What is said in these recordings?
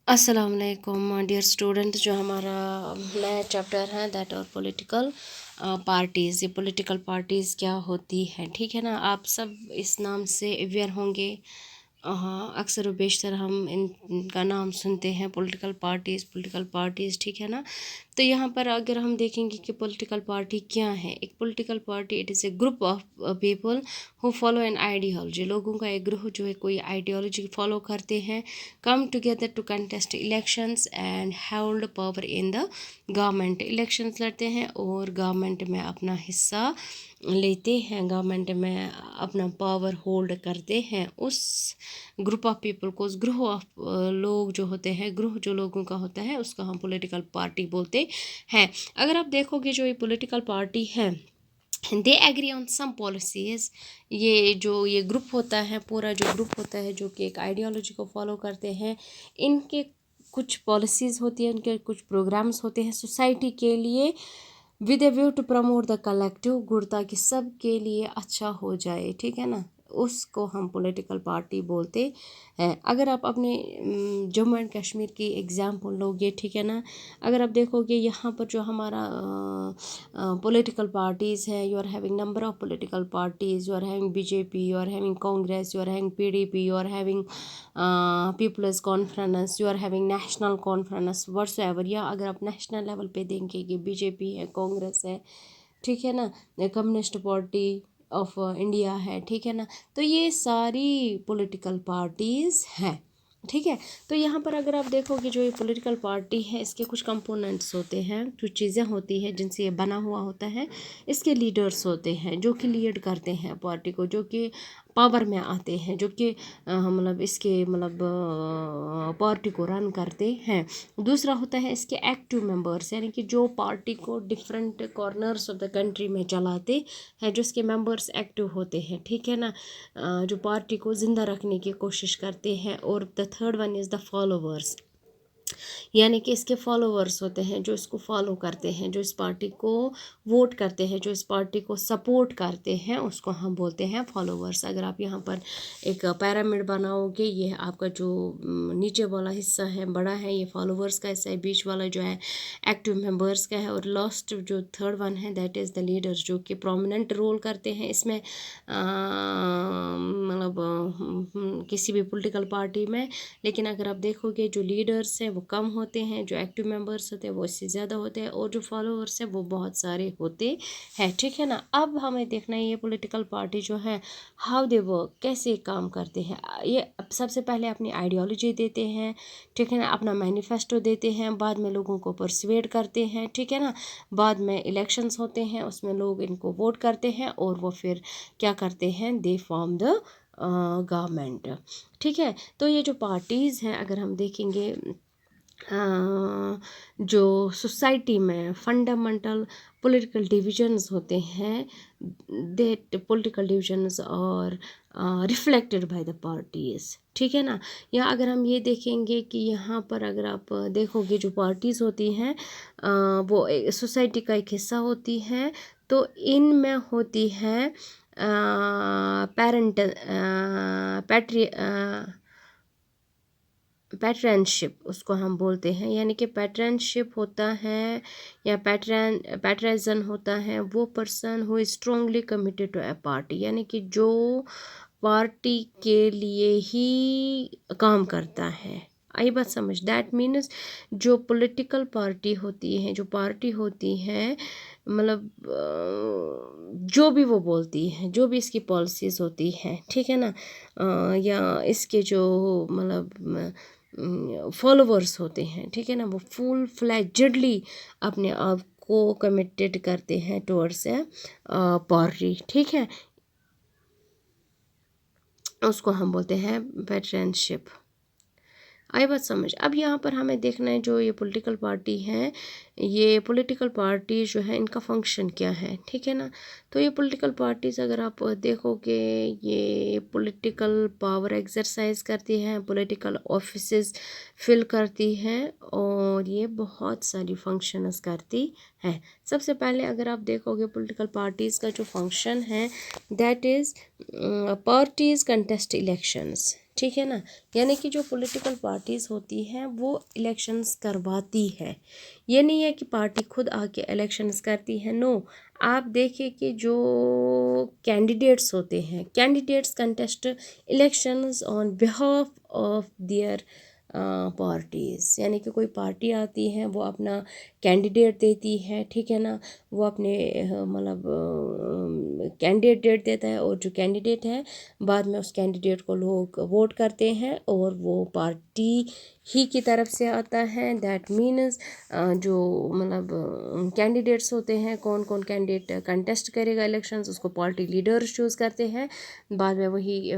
अस्सलाम वालेकुम dear student. जो हमारा नया चैप्टर है दैट और पॉलिटिकल पार्टीज़। ये पॉलिटिकल पार्टीज़ क्या होती है, ठीक है ना। आप सब इस नाम से अवेयर होंगे। हाँ, अक्सर व बेशतर हम इनका नाम सुनते हैं, पॉलिटिकल पार्टीज़, ठीक है ना। तो यहाँ पर अगर हम देखेंगे कि पॉलिटिकल पार्टी क्या है, एक political party it is a group of people who follow an ideology. लोगों का एक ग्रुप जो है कोई आइडियोलॉजी फॉलो करते हैं, come together to contest elections and hold power in the government. Elections लड़ते हैं और गवर्नमेंट में अपना हिस्सा लेते हैं, गवर्नमेंट में अपना पावर होल्ड करते हैं। उस ग्रुप ऑफ पीपल को, उस ग्रुप ऑफ लोग जो होते हैं, ग्रुप जो लोगों का होता है, उसको हम पॉलिटिकल पार्टी बोलते हैं। अगर आप देखोगे जो ये पॉलिटिकल पार्टी है, they agree on some policies. ये ग्रुप होता है, पूरा जो ग्रुप होता है जो कि एक आइडियोलॉजी को फॉलो करते हैं, इनके कुछ पॉलिसीज़ होती हैं, उनके कुछ प्रोग्राम्स होते हैं सोसाइटी के लिए, with a view to promote the collective good, ताकि सब के लिए अच्छा हो जाए, ठीक है ना। उसको हम पॉलिटिकल पार्टी बोलते हैं। अगर आप अपने जम्मू एंड कश्मीर की एग्जाम्पल लोगे, ठीक है ना। अगर आप देखोगे यहाँ पर जो हमारा पॉलिटिकल पार्टीज़ है, you are having number of political parties, you are having BJP, you are having Congress, you are having PDP, you are having People's Conference, you are having National Conference whatsoever. या अगर आप नेशनल लेवल पे देंगे कि बीजेपी है, कांग्रेस है, ठीक है ना, कम्युनिस्ट पार्टी ऑफ इंडिया है, ठीक है ना। तो ये सारी पॉलिटिकल पार्टीज़ हैं, ठीक है। तो यहाँ पर अगर आप देखोगे जो ये पॉलिटिकल पार्टी है, इसके कुछ कंपोनेंट्स होते हैं, कुछ चीज़ें होती हैं जिनसे ये बना हुआ होता है। इसके लीडर्स होते हैं जो कि लीड करते हैं पार्टी को, जो कि पावर में आते हैं, जो कि मतलब इसके मतलब पार्टी को रन करते हैं। दूसरा होता है इसके एक्टिव मेंबर्स, यानी कि जो पार्टी को different corners of the country में चलाते हैं, जो इसके मेंबर्स एक्टिव होते हैं, ठीक है ना, जो पार्टी को ज़िंदा रखने की कोशिश करते हैं। और the third one is the followers, यानी कि इसके फॉलोवर्स होते हैं जो इसको फॉलो करते हैं, जो इस पार्टी को वोट करते हैं, जो इस पार्टी को सपोर्ट करते हैं, उसको हम बोलते हैं फॉलोवर्स। अगर आप यहाँ पर एक पिरामिड बनाओगे, ये आपका जो नीचे वाला हिस्सा है बड़ा है, ये फॉलोवर्स का हिस्सा है, बीच वाला जो है एक्टिव मेंबर्स का है, और लास्ट जो थर्ड वन है दैट इज़ द लीडर्स, जो कि प्रोमिनेंट रोल करते हैं इसमें, मतलब किसी भी पॉलिटिकल पार्टी में। लेकिन अगर आप देखोगे जो लीडर्स हैं वो कम होते हैं, जो एक्टिव मेंबर्स होते हैं वो इससे ज़्यादा होते हैं, और जो फॉलोअर्स हैं वो बहुत सारे होते हैं, ठीक है ना। अब हमें देखना है ये पॉलिटिकल पार्टी जो है हाउ दे वर्क, कैसे काम करते हैं। ये सबसे पहले अपनी आइडियोलॉजी देते हैं, ठीक है ना, अपना मैनिफेस्टो देते हैं, बाद में लोगों को परसुएड करते हैं, ठीक है ना। बाद में इलेक्शंस होते हैं, उसमें लोग इनको वोट करते हैं, और वो फिर क्या करते हैं, दे फॉर्म द गवर्नमेंट, ठीक है। तो ये जो पार्टीज़ हैं, अगर हम देखेंगे जो सोसाइटी में फंडामेंटल पॉलिटिकल डिविजन्स होते हैं, दैट पॉलिटिकल डिविजन्स और रिफ्लेक्टेड बाय द पार्टीज़, ठीक है ना। या अगर हम ये देखेंगे कि यहाँ पर अगर आप देखोगे जो पार्टीज़ होती हैं वो सोसाइटी का एक हिस्सा होती हैं, तो इनमें होती है पेरेंट पैट्रनशिप, उसको हम बोलते हैं। यानी कि पैट्रनशिप होता है या पैट्रनिज्म होता है वो person who is strongly committed to a party, यानी कि जो पार्टी के लिए ही काम करता है। आई बात समझ, दैट मीन्स जो पॉलिटिकल पार्टी होती है, जो पार्टी होती है, मतलब जो भी वो बोलती है, जो भी इसकी पॉलिसीज़ होती हैं, ठीक है ना, या इसके जो मतलब फॉलोवर्स होते हैं, ठीक है ना, वो फुल फ्लैजेडली अपने आप को कमिटेड करते हैं टुवर्ड्स ए पार्टी, ठीक है। उसको हम बोलते हैं पैट्रनशिप। आई बात समझ। अब यहाँ पर हमें देखना है जो ये पॉलिटिकल पार्टी है, ये पॉलिटिकल पार्टी जो है इनका फंक्शन क्या है, ठीक है ना। तो ये पॉलिटिकल पार्टीज अगर आप देखोगे, ये पॉलिटिकल पावर एक्सरसाइज करती हैं, पॉलिटिकल ऑफिसेस फिल करती हैं, और ये बहुत सारी फंक्शंस करती हैं। सबसे पहले अगर आप देखोगे पॉलिटिकल पार्टीज़ का जो फंक्शन है that is parties contest elections, ठीक है ना। यानी कि जो पॉलिटिकल पार्टीज़ होती हैं वो इलेक्शंस करवाती है, ये नहीं है कि पार्टी खुद आके इलेक्शंस करती है, नो। आप देखिए कि जो कैंडिडेट्स होते हैं, candidates contest elections on behalf of their parties. यानी कि कोई पार्टी आती है, वो अपना कैंडिडेट देती है, ठीक है ना। वो अपने मतलब कैंडिडेट देता है, और जो कैंडिडेट है बाद में उस कैंडिडेट को लोग वोट करते हैं और वो पार्टी ही की तरफ से आता है। दैट मीन्स जो मतलब कैंडिडेट्स होते हैं, कौन कौन कैंडिडेट कंटेस्ट करेगा इलेक्शंस, उसको पार्टी लीडर्स चूज़ करते हैं, बाद में वही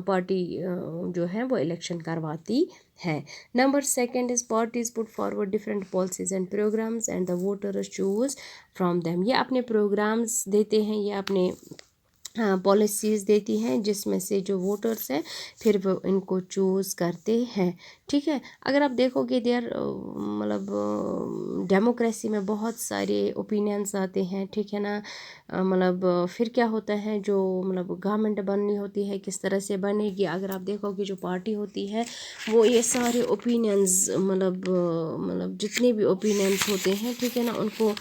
पार्टी जो है वो इलेक्शन करवाती है। Number second is parties put forward different policies and programmes and the voters choose from them. ये अपने प्रोग्राम्स देते हैं, ये अपने पॉलिसीज़ देती हैं, जिसमें से जो वोटर्स हैं फिर वो इनको चूज़ करते हैं, ठीक है। अगर आप देखोगे देयर मतलब डेमोक्रेसी में बहुत सारे ओपिनियंस आते हैं, ठीक है ना। मतलब फिर क्या होता है, जो मतलब गवर्नमेंट बननी होती है किस तरह से बनेगी, अगर आप देखोगे जो पार्टी होती है वो ये सारे ओपिनियंस मतलब जितने भी ओपिनियंस होते हैं, ठीक है ना, उनको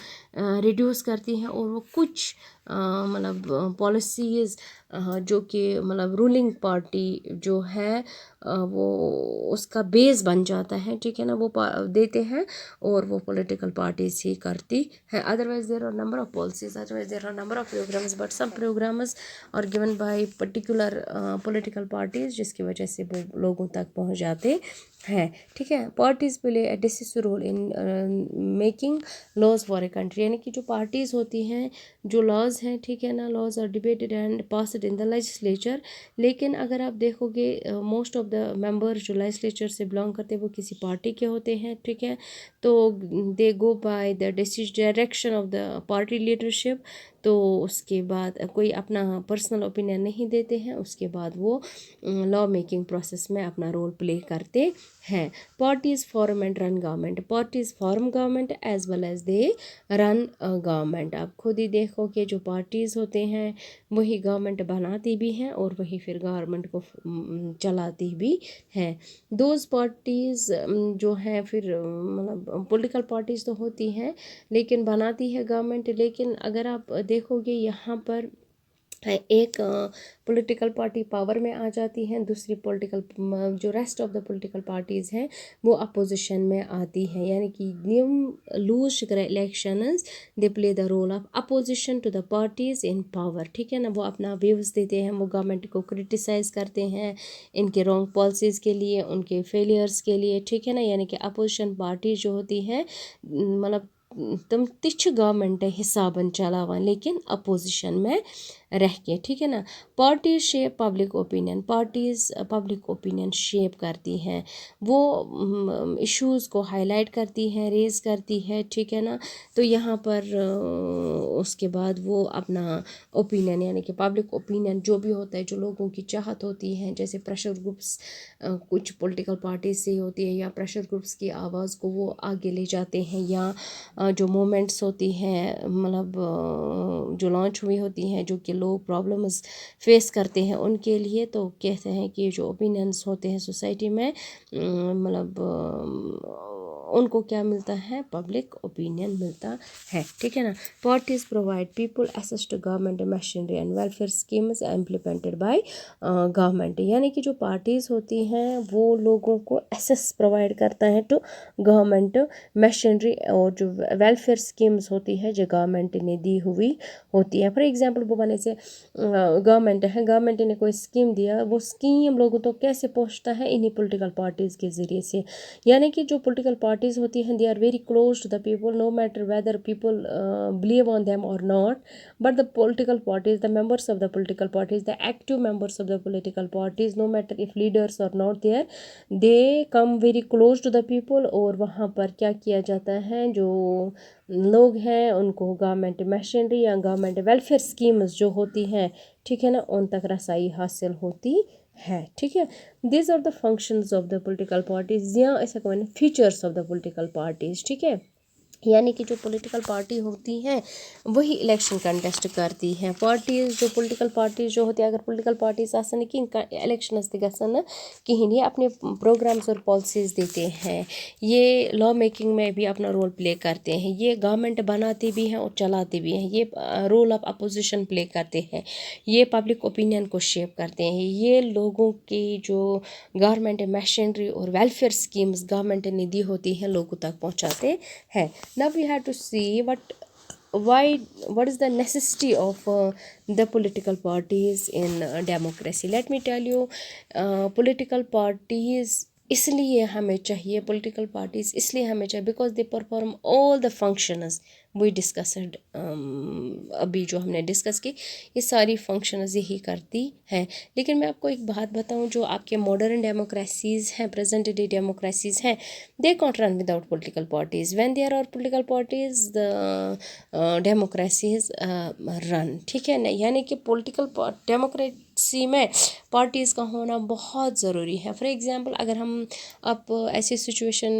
रिड्यूस करती हैं, और वो कुछ मतलब पॉलिसीज़ जो कि मतलब रूलिंग पार्टी जो है वो उसका बेस बन जाता है, ठीक है ना, वो देते हैं, और वो पॉलिटिकल पार्टीज ही करती है। Otherwise there are number of policies, otherwise there are number of programmes, but some programmes are given by particular political parties, जिसकी वजह से वो लोगों तक पहुंच जाते हैं, ठीक है। Parties play a decisive role in making laws for a country. यानी कि जो पार्टीज होती हैं, जो लॉज हैं, ठीक है ना, laws are debated and passed in the legislature. लेकिन अगर आप देखोगे मोस्ट ऑफ द मेंबर्स जो लेजिस्लेचर से बिलोंग करते हैं वो किसी पार्टी के होते हैं, ठीक है। तो they go by the direction of the party leadership. तो उसके बाद कोई अपना पर्सनल ओपिनियन नहीं देते हैं, उसके बाद वो लॉ मेकिंग प्रोसेस में अपना रोल प्ले करते हैं। Parties form and run government, parties form government as well as they run government. आप खुद ही देखो कि जो पार्टीज़ होते हैं वही गवर्नमेंट बनाती भी हैं और वही फिर गवर्नमेंट को चलाती भी हैं। दोज पार्टीज़ जो हैं फिर मतलब पॉलिटिकल पार्टीज़ तो होती हैं, लेकिन बनाती है गवर्नमेंट। लेकिन अगर आप देखोगे यहाँ पर एक पॉलिटिकल पार्टी पावर में आ जाती हैं, दूसरी पॉलिटिकल जो rest of the political parties हैं वो अपोजिशन में आती हैं। यानी कि who lose elections they play the role of opposition to the parties in power, ठीक है ना। वो अपना व्यूज़ देते हैं, वो गवर्नमेंट को क्रिटिसाइज़ करते हैं इनके रॉन्ग पॉलिसीज़ के लिए, उनके फेलियर्स के लिए, ठीक है ना। यानी कि अपोजिशन पार्टी जो होती हैं मतलब तुम तिछ गवर्नमेंट हिसाबन चलावन लेकिन अपोजिशन में रह के, ठीक है ना। Parties shape public opinion, parties public opinion shape करती हैं, वो इश्यूज़ को हाईलाइट करती हैं, रेज़ करती है, ठीक है ना। तो यहाँ पर उसके बाद वो अपना ओपिनियन यानी कि पब्लिक ओपिनियन जो भी होता है, जो लोगों की चाहत होती है, जैसे प्रेशर ग्रुप्स कुछ पॉलिटिकल पार्टीज से होती है, या प्रेशर ग्रुप्स की आवाज़ को वो आगे ले जाते हैं, या जो मूवमेंट्स होती हैं मतलब जो लॉन्च हुई होती हैं, जो कि लोग प्रॉब्लम्स फेस करते हैं उनके लिए, तो कहते हैं कि जो ओपिनियंस होते हैं सोसाइटी में मतलब उनको क्या मिलता है, पब्लिक ओपिनियन मिलता है, ठीक है ना। Parties provide people access to government machinery and welfare schemes implemented by government. यानी कि जो पार्टीज़ होती हैं वो लोगों को एक्सेस प्रोवाइड करता है टू गवर्नमेंट मशीनरी, और जो वेलफेयर स्कीम्स होती है जो गवर्नमेंट ने दी हुई होती है। फॉर एग्जांपल वो बने से गवर्नमेंट है, गवर्नमेंट ने कोई स्कीम दिया, वो स्कीम लोगों तो कैसे पहुंचता है, इन्हीं पॉलिटिकल पार्टीज़ के ज़रिए से। यानी कि जो पॉलिटिकल पार्टीज़ होती हैं they are very close to the people, no matter whether people believe on them और not, but the political parties, the members of the political parties, the active members of the political parties, no matter if leaders are not there, they come very close to the people. और वहाँ पर क्या किया जाता है, जो लोग हैं उनको गवर्नमेंट मशीनरी या गवर्नमेंट वेलफेयर स्कीम्स जो होती हैं, ठीक है ना, उन तक रसाई हासिल होती है, ठीक है। This are the functions of the political parties, या ऐसा कोई features of the political parties, ठीक है। यानी कि जो पॉलिटिकल पार्टी होती हैं वही इलेक्शन कंटेस्ट करती हैं। पार्टीज जो पॉलिटिकल पार्टीज जो होती है, अगर पॉलिटिकल पार्टीज आसन कि इलेक्शन गसन कहीं ये अपने प्रोग्राम्स और पॉलिसीज़ देते हैं, ये लॉ मेकिंग में भी अपना रोल प्ले करते हैं, ये गवर्नमेंट बनाते भी हैं और चलाते भी हैं, ये रोल ऑफ अपोजिशन प्ले करते हैं, ये पब्लिक ओपिनियन को शेप करते हैं, ये लोगों की जो गवर्नमेंट मशीनरी और वेलफेयर स्कीम्स गवर्नमेंट ने दी होती हैं लोगों तक पहुँचाते हैं। Now we have to see what is the necessity of the political parties in democracy. Let me tell you, political parties इसलिए हमें चाहिए, political parties इसलिए हमें चाहिए because they perform all the functions we discussed, अभी जो हमने discuss की ये सारी फंक्शंस यही करती हैं। लेकिन मैं आपको एक बात बताऊं, जो आपके मॉडर्न डेमोक्रेसीज़ हैं, प्रेजेंट डे डेमोक्रेसीज़ हैं, they can't run without political parties. When there are political parties the democracies run, ठीक है ना। यानी कि पॉलिटिकल डेमोक्रेसी में पार्टीज़ का होना बहुत ज़रूरी है। फॉर एग्ज़ाम्पल, अगर हम आप ऐसी सिचुएशन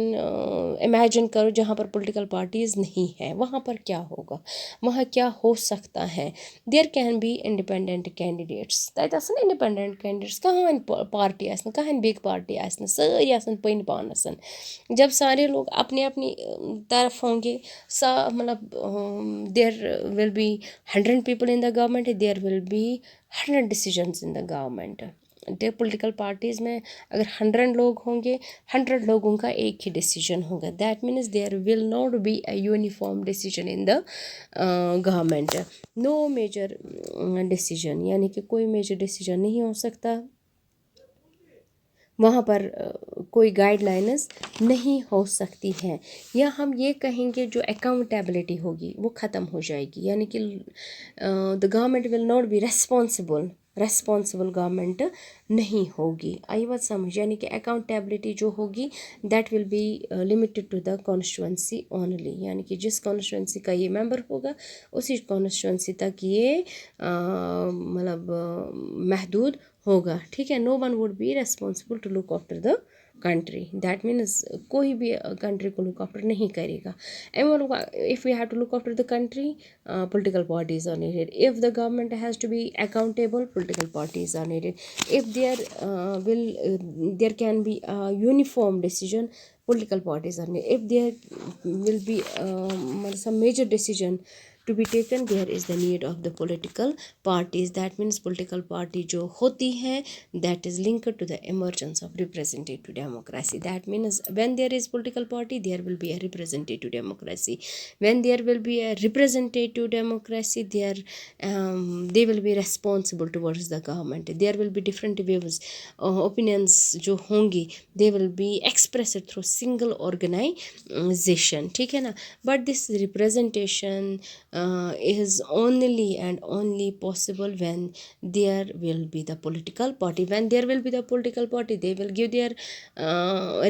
इमेजिन करो जहाँ पर पॉलिटिकल पार्टीज़ नहीं है, वहाँ पर क्या होगा, वहाँ क्या हो सकता है। There can be independent candidates, तत आसन इंडिपेंडेंट कैंडिडेट्स, कहान पार्टी आसन, कहान बिग पार्टी आसन, सारी आसन पन पानसन। जब सारे लोग अपनी अपनी तरफ होंगे, मतलब there will be 100 people in the government, there will be 100 decisions in the government। Political parties में अगर 100 लोग होंगे, 100 लोगों का एक ही डिसीजन होगा। That means there will not be a uniform decision in the government, no major decision, यानी कि कोई मेजर डिसीजन नहीं हो सकता वहाँ पर, कोई गाइडलाइंस नहीं हो सकती हैं, या हम ये कहेंगे जो अकाउंटेबिलिटी होगी वो ख़त्म हो जाएगी। यानी कि the government will not B responsible government नहीं होगी। आई बात समझ, यानी कि अकाउंटेबिलिटी जो होगी that will be limited to the constituency only, यानी कि जिस कॉन्स्टिट्यूंसी का ये मेंबर होगा उसी कॉन्स्टिट्यूंसी तक ये मतलब महदूद होगा, ठीक है। No one would be responsible to look after the country, that means कोई भी कंट्री को लुक आफ्टर नहीं करेगा। If we have to look after the country, political parties are needed. If the government has to be accountable, political parties are needed. If there can be a uniform decision, political parties are needed. If there will be some major decision to be taken, there is the need of the political parties. That means political party जो होती है, that is linked to the emergence of representative democracy. That means when there is political party, there will be a representative democracy. When there will be a representative democracy, they will be responsible towards the government. There will be different views, opinions जो होंगी, they will be expressed through single organization, ठीक है ना। But this representation is only and only possible when there will be the political party. When there will be the political party, they will give their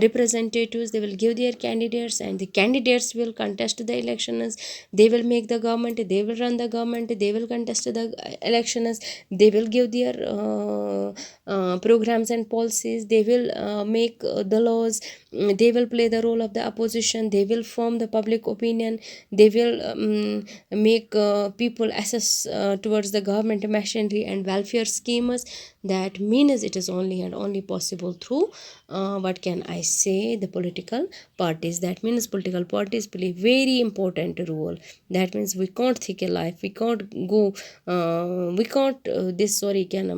representatives, they will give their candidates, and the candidates will contest the elections. They will make the government, they will run the government, they will contest the elections, they will give their programs and policies, they will make the laws, they will play the role of the opposition, they will form the public opinion, they will make people assess towards the government machinery and welfare schemes. That means it is only and only possible through what can I say, the political parties. That means political parties play very important role. That means we can't think a life, we can't go we can't this sorry can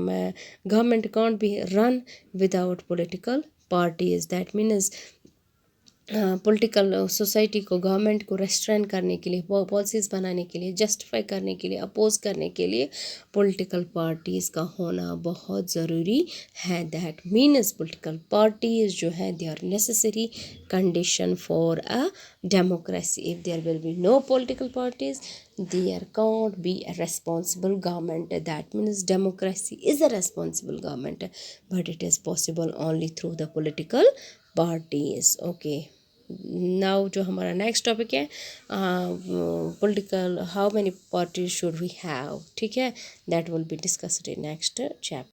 government can't be run without political parties. That means political society को, government को restrain करने के लिए, policies बनाने के लिए, justify करने के लिए, अपोज करने के लिए पॉलिटिकल पार्टीज़ का होना बहुत ज़रूरी है। दैट मीन्स पॉलिटिकल पार्टीज़ जो है they are necessary condition for a democracy. If there will be no political parties, there can't be a responsible government. That means democracy is a responsible government, but it is possible only through the political parties. Okay, now जो हमारा next topic है political, how many parties should we have, ठीक है, that will be discussed in next chapter.